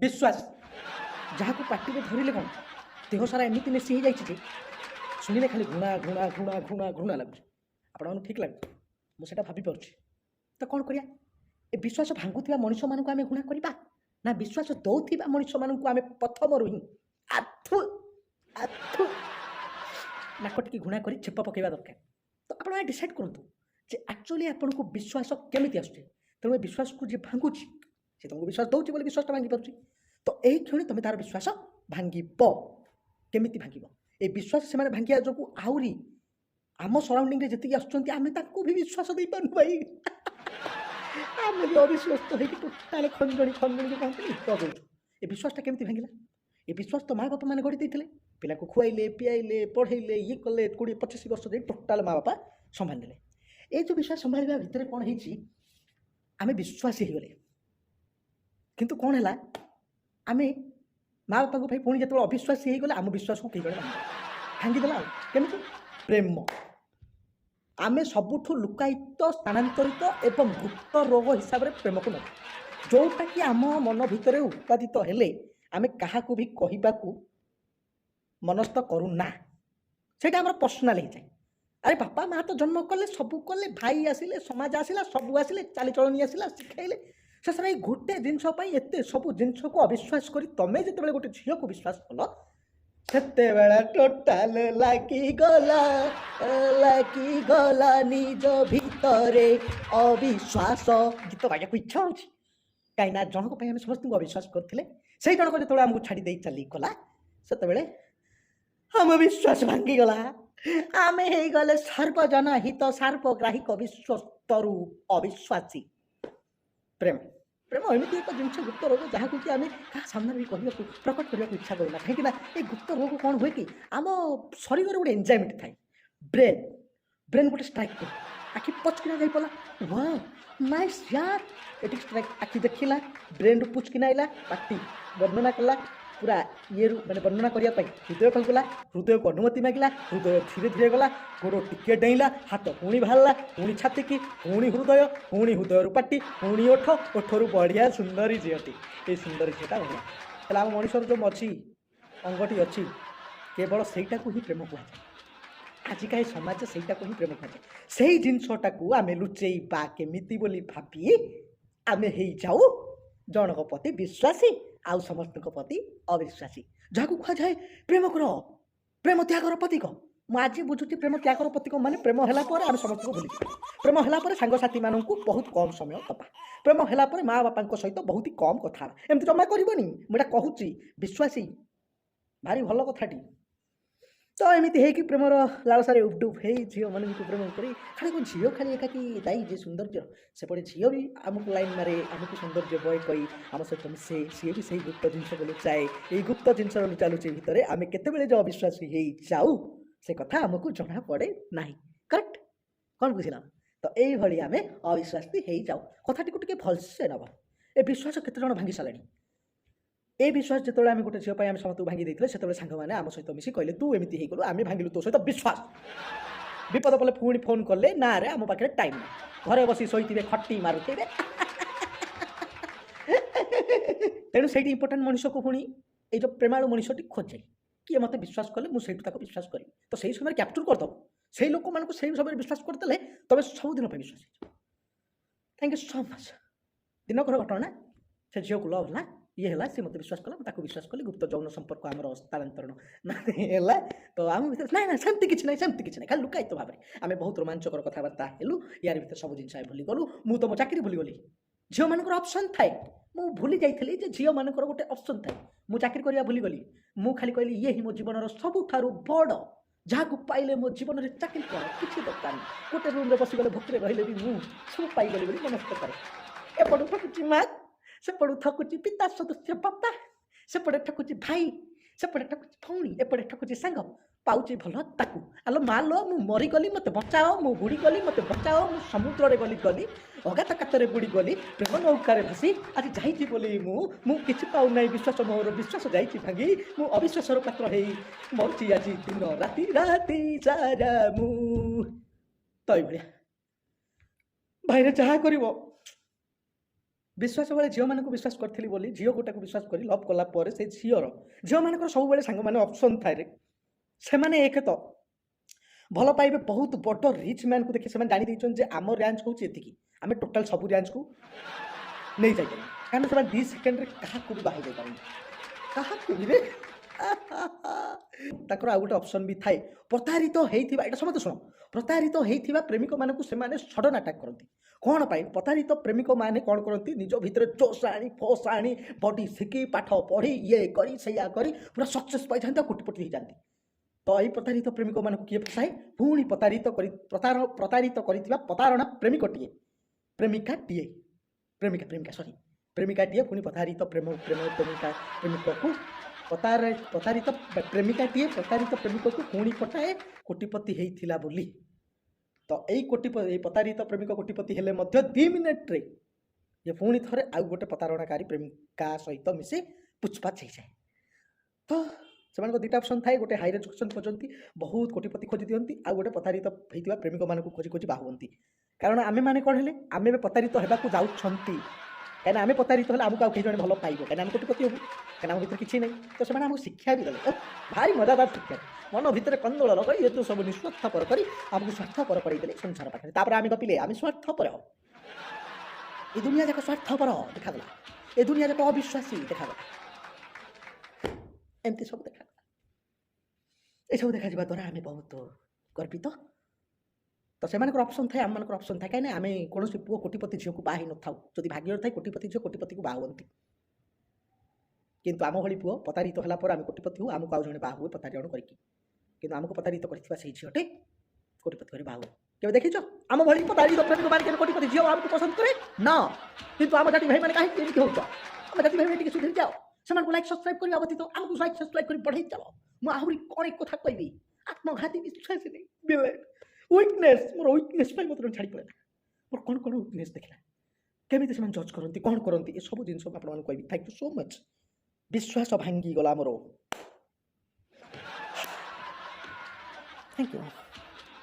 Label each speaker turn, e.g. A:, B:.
A: विश्वास जहाँ को पार्टी में धरले कौन देह सारा एमती नेसी हो जाए शुणिले खाली घृणा घृणा घृणा घृणा घृणा लगुच आपन ठीक लगे मुझे भाभी पार्छ तो कौन करिया ए विश्वास भांगुवा मनीष मानक आम घृणा करवा ना विश्वास दौथिबा मनीष मानक आम प्रथम ही आथु आथु नाकटिकी घृणा कर छेप पकेवा दरकार तो आप डिसाइड करूँ जे एक्चुअली आपन को विश्वास केमी आसुचे तेणु विश्वास को जी भांगुची से तुमको विश्वास दौर बोले विश्वास भांगी पार्टी तो यही क्षण तुम तार विश्वास भांग केमी भांग ये विश्वास से भांगा जो आहरी आम सराउंडिंग जी आम भी विश्वास दे पार भाई आम भी अविश्वस्त हो टोटाल खंजणी खंजणी कहते तो दौर ये विश्वासटा केमी भांगा ये विश्वास तो माँ बापा मैंने गढ़ी देते पिला को खुआइले पियाइले पढ़ेले ये कले 20-25 वर्ष जाए टोटाल माँ बापा संभाल ये जो विश्वास संभाल भितर कौन है आम विश्वासी हो गले किंतु कौन है आम माँ बापा भाई पुणी जो अविश्वासी हो गले आम विश्वास को कई भांगीदेला केमी प्रेम आम सबुठ लुकायित स्थानांतरित एवं गुप्त रोग हिसाब से प्रेम को न जोटा कि आम मन भितर उत्पादित हेले आम क्या भी कहवाक मनस्थ करूना से पर्सनाल हो जाए अरे बापा माँ तो जन्म कले सबू कले भाई आसिले समाज आसला सबू आसिले चालीचलनी आसला शिखाइले से सारा गोटे जिनस एत सब जिनस को अविश्वास कर तमें जो गोटे झील को विश्वास कल से टोटाल लागी गला निज भितरे अविश्वास गीत गाइक इच्छा हो कहीं जनक आम समस्त अविश्वास करते से जनक जो आमको छाड़ी दे चली गला से आम विश्वास भांगीगला आम हो गले सर्वजन हित सार्वग्राहिक विश्वस्तरु अविश्वासी प्रेम प्रेम एमती एक जिन गुप्त रोग जहाँ कि आम क्या सामने भी कहूँ प्रकट करने को इच्छा करूना कहीं ये गुप्त रोग कौन हुए कि आम शरीर में गोटे एंजाइम थाए ब्रेन ब्रेन गोटे स्ट्राइक कर आखि पचकिना जाई पला वाह नाइस यार ये स्ट्राइक आखि देखला ब्रेन रू पुचकिना आइला पाटी वर्णना कला पूरा ये मैंने वर्णना करने हृदय खोलगला हृदय को अनुमति मांगला हृदय धीरे धीरे गला गोड़ टिके डेला हाथ पुणी बाहर पुणी छाती की पुणी हृदय पाटी पुणी ओठ ओठरू बढ़िया सुंदरी झीटी ये सुंदरी झीटा बढ़िया आम मनुष्य जो अच्छी अंगटी अच्छी केवल सहीटा को ही प्रेम कहुए आजिका समाज सहीटा को ही प्रेम कहुए से जिनसटा को आम लुचेबा केमिति बोली भाभी आम हो जाऊ जनक प्रति विश्वासी आउ समस्त प्रति अविश्वासी जहाँ को कह जाए प्रेम कर प्रेम त्यागर प्रतीक मुझे बुझुची प्रेम त्यागर प्रतीक माने प्रेम है आम समस्त को भूल प्रेम है सांगसाथी मानू बहुत कम समय दबा प्रेम है माँ बापा सहित बहुत ही कम कथा एमती जमा करनी मुझे कहूँ विश्वासी भारी भल कथाटी तो एमती है कि प्रेमर लालसार उबडुब है झील मान प्रेम कर खाली कौन झील खाली एकाकी दायी जी सौंदर्य सेपटे झील भी आमको लाइन मारे आमको सौंदर्य बय कही आम सहित मिसे सी भी सही गुप्त जिनस को लुचाए ये गुप्त जिनस लुचालुची भितर आम केतबेले जो अविश्वासी हो जाऊ से कथा आमको जना पड़े ना करेक्ट कौन बुझल तो यही आम अविश्वासी हो जाऊ कथाटी को भलसे नब ए विश्वास केते जन भांगी सारे ए विश्वास जो आम गोटे झील आम समस्त भांगी देते से सांग मैंने आम सहित मिसी कहले तू एमती हो गलु आम भांगिलु तो सहित विश्वास विपद पड़े पुणी फोन कले ना रे आम पाखे टाइम घरे बसी शोथे खटी मारुथे तेणु से इम्पोर्टाट मनुष्य को पुणी ये जो प्रेमाणु मनुष्यटी खोजे किए मत विश्वास कले मुझे विश्वास करी तो सही समय कैप्चर करदेव से लोक मान से समय विश्वास करदे तुम सबुदिन विश्वास thank you so much Dinkar घटना से झील को लव है ये है सी मत विश्वास कला ताको विश्वास कली गुप्त यौन संपर्क आम हस्तांतरण ना तो आम ना ना सेमती किसी ना सेमती किसी ना खाली लुकायित भाव में आम बहुत रोमांचकर कथबार्ता हेलु यार भर सब जिन भूली गलु मुझे मो चाकरी भूली गली झील मान ऑप्शन थाए मु भूली जाइए झील मान गोटे ऑप्शन थाए मु चाकरी करवा भूली गली मु खाली कहली ये ही मो जीवन सबुठारु बड़ जहाँ को पाइले मो जीवन में चाकरी कर किसी दरकार नहीं गोटे रूम में बसीगले भोकरे रही भी मुझे सब पाइगली मनस्थ कै एपटू ठकुची माँ सेपटू ठकुची पिता सदस्य बापा सेपटे ठकुची भाई सेपटे ठकुची भौणी एपटे ठकुची सांग पाउची भल ताकू आलो माँ लो मु मरीगली मत बचाओ मु बुड़ी गली मत बचाओ मु समुद्र गली गली अगात कातरे बुड़ी गली प्रेम नौकार भासी आज जाइए बोली मु किसी पाऊना विश्वास मोर विश्वास जाइए भांगी मु अविश्वासर पात्र है मरुची आज दिन राति राति सारा मु तो भाई जहाँ कर विश्वास बेले झील मानक विश्वास करी बोली झील गोटा को विश्वास कर लव कला से झीर झील मान सब सांग मैंने ऑप्शन थाए से मैंने एक तो भल पाइबे बहुत बड़ रिच मैन को देखिए से जानी जे आम रेंज हूँ ये आम टोटाल सब रेंज को नहीं जाए कहीं से 2 सेकेंड क्या भी बाहर जाए क्या भी ताकर आ गोटे ऑप्शन भी थाए प्रतारित होइथिबा एटा समझ शुण प्रतारित होइथिबा प्रेमिक मानकु से माने सडन अटैक करती कौन पाई प्रतारित प्रेमिक माने कौन करती निज भितर जोश आनी फोर्स आनी बॉडी शिखी पाठ पढ़ी ये करी सैया करी पूरा सक्सेस पाई जाते कोटिपति हो जाती तो यही प्रतारित प्रेमिक मानकु किए फसाए पुणी प्रतारित करिथिबा प्रतारणा प्रेमिकटीए प्रेमिकाटीए प्रेमिका सॉरी प्रेमिकाटीए पुणी प्रतारित प्रेमिक को प्रतारित प्रेमिकाटीए प्रतारित प्रेमिक को पुणी पठाए कोटिपति होइथिला बोली तो यही कोटिपति प्रतारित प्रेमिक कोटिपति हेले मध्य 2 मिनिट रे ये पुणी थरे आउ गोटे प्रतारणाकारी प्रेमिका सहित मिसे पुछपाछ हो जाए तो से दुईटा ऑप्शन थाए गोटे हाई एजुकेशन खोजती बहुत कोटिपति खोजी दिखती आउ गोटे प्रतारित होता प्रेमिक मानक खोजी खोजी बाहुंती कारण आमे माने कौन हेले आमे प्रतारित होगा जाऊँगी कहीं आम प्रतारित हेल्ले आमको आगे भल पाइब कहीं कोटिपति हूँ कहीं भर किसी नहीं तो से आमको शिक्षा भी देते भारी मजादार शिक्षा मन भितर कंदोलन कर ये तो सब निस्वार्थपर कर आमको स्वार्थपर करदे संसार पाखे तापर आम गपिले आम स्वार्थपर ये दुनिया जाक स्वार्थपर देखागला ये दुनिया जाक अविश्वासी देखागला एमती सब देखागला ये सब देखा द्वारा आम बहुत गर्वित तो से ऑप्शन थाए आम ऑप्शन थाए कहीं आम कौन पुओ कोटिपति झील को बाही न था जदि भाग्य थाए कोटिपति झील कोटिपति को बाहुंती किंतु आम भली पुओ प्रतारित होगापर आम कोटिपति हूँ आमको आउ जड़े बाहु प्रतारण करके आमको प्रतारित कर झीटे कोटिपति घर बाहु केवे देखी आम भली प्रतारित प्रेमिक मान कोटिपति झील आमको पसंद करे ना किंतु आम जाति भाई मैंने कहीं हो आम जाति भाई सुधरी जाओ से लाइक सब्सक्राइब कर व्यतीत आमको लाइक सब्सक्राइब कर बढ़ई चलो मुझे कौन एक कथा कहबी आत्मघाती विश्वास नहीं वीकनेस मोर वीकनेस मतलब छाड़ी पड़े मोर कौन कौन वीकनेस देखला केमी से जज करती कौन करती ये सब जिन आपको कहबी थैंक यू सो मच विश्वास भांगी गला मोर थैंक यू।